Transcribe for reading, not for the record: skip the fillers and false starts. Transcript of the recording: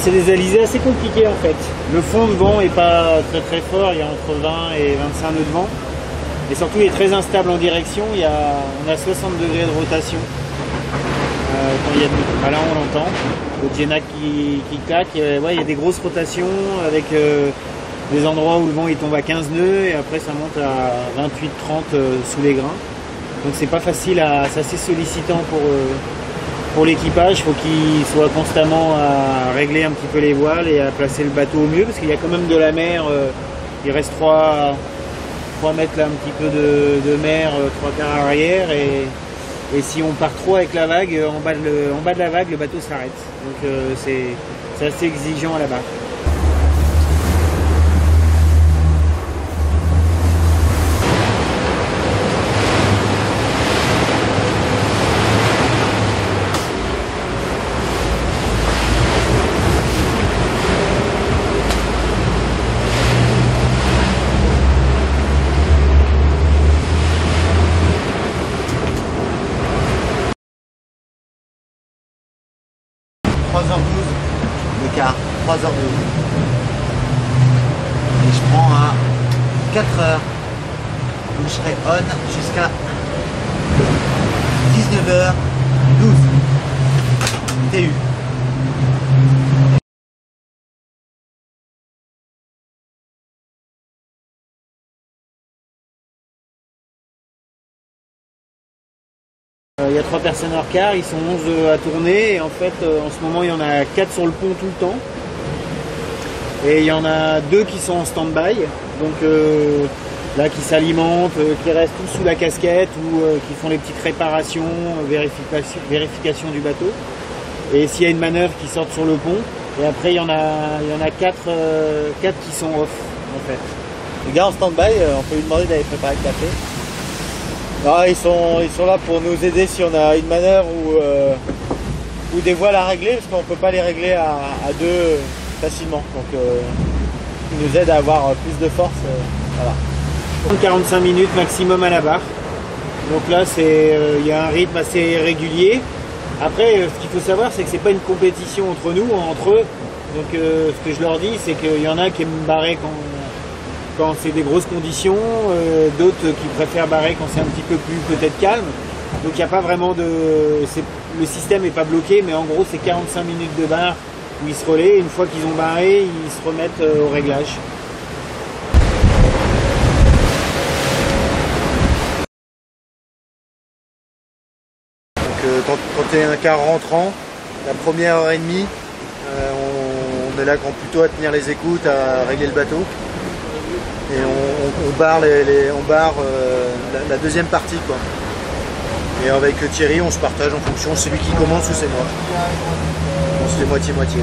C'est des alizés assez compliqués en fait. Le fond de vent est pas très fort, il y a entre 20 et 25 nœuds de vent. Et surtout il est très instable en direction, on a 60 degrés de rotation. Quand il y a de... là on l'entend, le Genac qui claque, ouais, il y a des grosses rotations avec des endroits où le vent il tombe à 15 nœuds et après ça monte à 28-30 sous les grains. Donc c'est pas facile, c'est assez sollicitant pour l'équipage. Il faut qu'il soit constamment à régler un petit peu les voiles et à placer le bateau au mieux parce qu'il y a quand même de la mer, il reste 3 mètres là, un petit peu de mer, 3/4 arrière et si on part trop avec la vague, en bas de la vague, le bateau s'arrête. Donc c'est assez exigeant à la barre. Le quart, 3h12. Et je prends à 4h où je serai on jusqu'à 19h12. TU. Il y a 3 personnes hors quart, ils sont 11 à tourner et en fait en ce moment il y en a 4 sur le pont tout le temps et il y en a 2 qui sont en stand-by, donc là qui s'alimentent, qui restent tous sous la casquette ou qui font les petites réparations, vérification du bateau et s'il y a une manœuvre qui sort sur le pont et après il y en a 4 qui sont off en fait. Les gars en stand-by, on peut lui demander d'aller préparer le café. Ah, ils sont là pour nous aider si on a une manœuvre ou des voiles à régler, parce qu'on ne peut pas les régler à 2 facilement. Donc ils nous aident à avoir plus de force. Voilà. 45 minutes maximum à la barre. Donc là il y a un rythme assez régulier. Après ce qu'il faut savoir c'est que c'est pas une compétition entre nous, entre eux. Donc ce que je leur dis c'est qu'il y en a qui aiment barrer quand c'est des grosses conditions, d'autres qui préfèrent barrer quand c'est un petit peu plus peut-être calme. Donc il n'y a pas vraiment le système n'est pas bloqué, mais en gros c'est 45 minutes de barre où ils se relaient. Une fois qu'ils ont barré, ils se remettent au réglage. Donc quand tu es un quart rentrant, la première heure et demie, on est là plutôt à tenir les écoutes, à régler le bateau. Et on barre, la deuxième partie quoi. Et avec Thierry on se partage en fonction, c'est lui qui commence ou c'est moi. On se fait moitié-moitié.